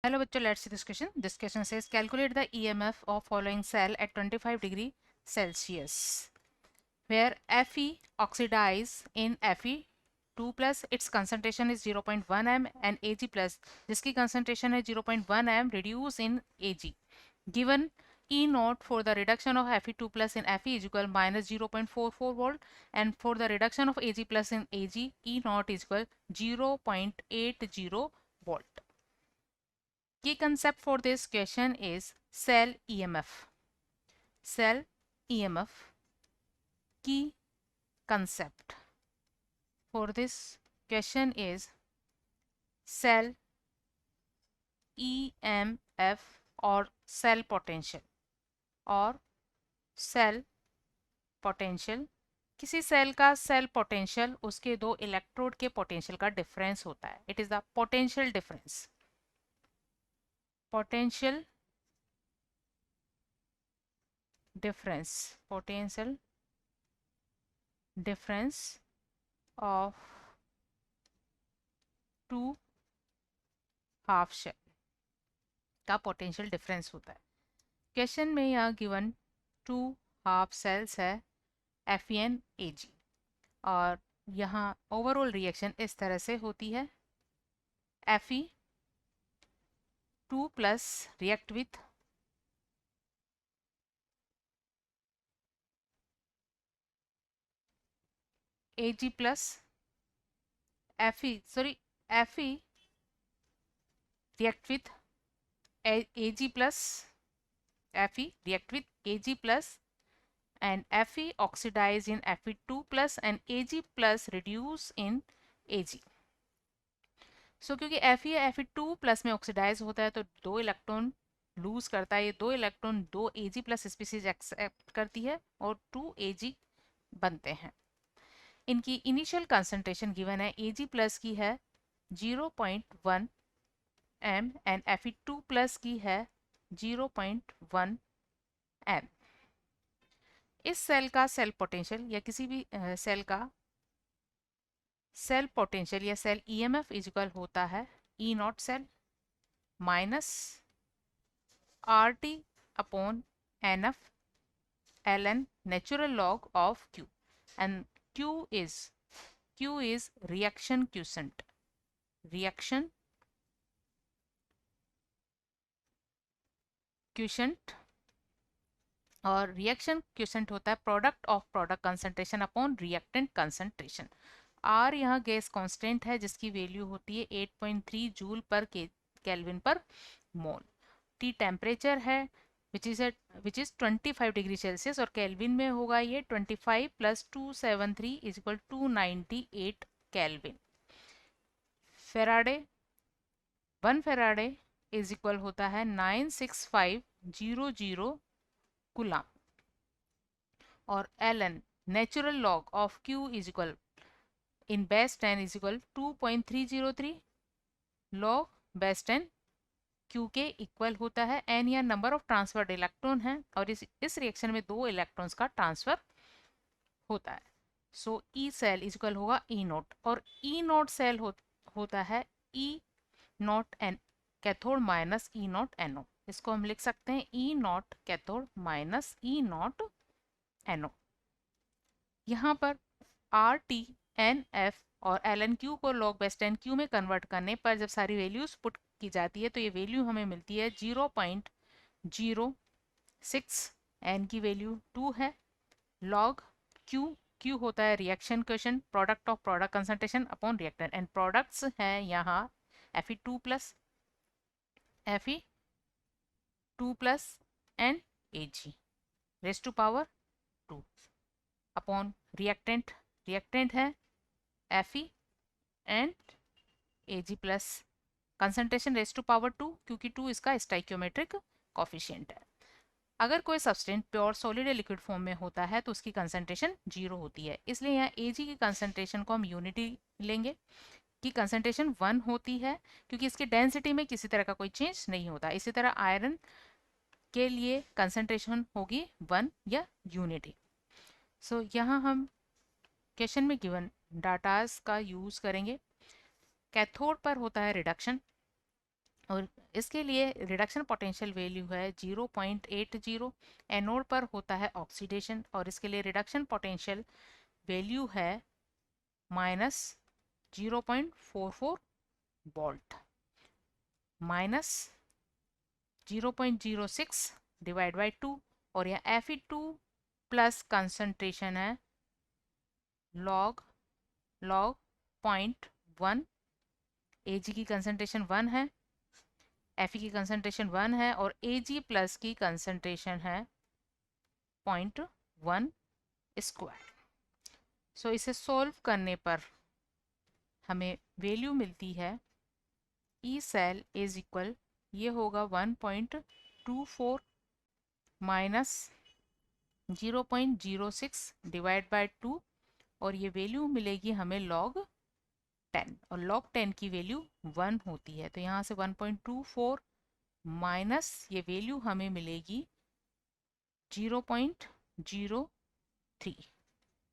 Hello bachcho, let's see this question. This question says calculate the EMF of following cell at 25 degree Celsius where Fe oxidize in Fe2 plus its concentration is 0.1 m and Ag plus जिसकी concentration है 0.1 m reduce in Ag. Given E naught for the reduction of Fe2 plus in Fe is equal minus 0.44 volt and for the reduction of Ag plus in Ag E naught is equal 0.80 volt. Key concept for this question is cell EMF. Cell EMF. Key concept for this question is cell EMF or cell potential और cell potential. किसी cell का cell potential उसके दो electrode के potential का difference होता है. It is the potential difference. Potential potential difference of two half cell का पोटेंशियल डिफरेंस होता है. क्वेश्चन में यहाँ गिवन टू हाफ सेल्स है FeNAg और यहाँ ओवरऑल रिएक्शन इस तरह से होती है. Fe2 plus react with Ag plus Fe react with Ag plus Fe react with Ag plus and Fe oxidize in Fe2 plus and Ag plus reduce in Ag. सो क्योंकि Fe Fe2 plus में oxidise होता है तो दो electron lose करता है. ये दो इलेक्ट्रॉन दो Ag प्लस स्पीसीज एक्सेप्ट करती है और 2 Ag बनते हैं. इनकी इनिशियल कंसंट्रेशन गिवन है. Ag प्लस की है 0.1 m एंड Fe2 प्लस की है 0.1 m. इस सेल का सेल पोटेंशियल या किसी भी सेल का सेल पोटेंशियल या सेल EMF इज इक्वल होता है E naught cell minus RT upon NF ln natural log of Q and Q is reaction quotient. Reaction quotient और रिएक्शन क्वेश्चन होता है product of product concentration upon reactant concentration. R यहाँ gas constant है जिसकी value होती है 8.3 joule पर kelvin पर मोल. टी टेम्परेचर है विच इज 25 डिग्री सेल्सियस और केल्विन में होगा ये 25 plus 273 is equal 298 kelvin. Faraday 1 Faraday is equal होता है 96500 कूलम और ln natural log of Q is equal in base 10 is equal 2.303 log base 10 Q के इक्वल होता है. n या नंबर ऑफ ट्रांसफर्ड इलेक्ट्रॉन है और इस रिएक्शन में दो इलेक्ट्रॉन्स का ट्रांसफर होता है. सो E सेल इज इक्वल होगा E नॉट और E नॉट सेल होता है E not an cathode minus E not NO. इसको हम लिख सकते हैं E naught cathode minus E not NO. यहाँ पर RT NF और ln Q को log बेस 10 Q में कन्वर्ट करने पर जब सारी वैल्यूज पुट की जाती है तो ये वैल्यू हमें मिलती है 0.06. n की वैल्यू 2 है. log Q होता है reaction quotient product of product concentration upon reactant and products हैं यहाँ Fe2 plus and Ag raise to power 2 upon reactant है Fe and Ag plus concentration raise to power 2 क्योंकि 2 इसका stoichiometric coefficient है. अगर कोई सब्सटेंस प्योर सॉलिड या liquid form में होता है तो उसकी कंसंट्रेशन 0 होती है. इसलिए यहाँ Ag की कंसंट्रेशन को हम यूनिटी लेंगे कि कंसंट्रेशन 1 होती है क्योंकि इसकी डेंसिटी में किसी तरह का कोई चेंज नहीं होता. इसी तरह आयरन के लिए कंसंट्रेशन होगी 1 या यूनिटी. सो यहाँ हम क्वेश्चन में गिवन डाटास का यूज करेंगे. कैथोड पर होता है रिडक्शन और इसके लिए रिडक्शन पोटेंशियल वैल्यू है 0.80। एनोड पर होता है ऑक्सीडेशन और इसके लिए रिडक्शन पोटेंशियल वैल्यू है minus 0.44 volt minus 0.06 divide by 2 और यहाँ Fe2 प्लस कंसंट्रेशन है लॉग 0.1। Ag की कंसंट्रेशन 1 है, Fe की कंसंट्रेशन 1 है और Ag प्लस की कंसंट्रेशन है 0.1 स्क्वायर। सो इसे सॉल्व करने पर हमें वैल्यू मिलती है ई सेल इज इक्वल, ये होगा 1.24 माइनस 0.06 डिवाइड बाय 2 और ये वैल्यू मिलेगी हमें log 10 और log 10 की वैल्यू 1 होती है। तो यहाँ से 1.24 माइनस ये वैल्यू हमें मिलेगी 0.03।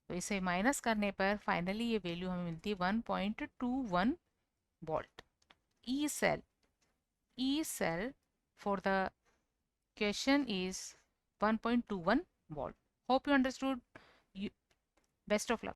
तो इसे माइनस करने पर फाइनली ये वैल्यू हमें मिलती है 1.21 volt. E cell for the question is 1.21 volt. Hope you understood. Best of luck.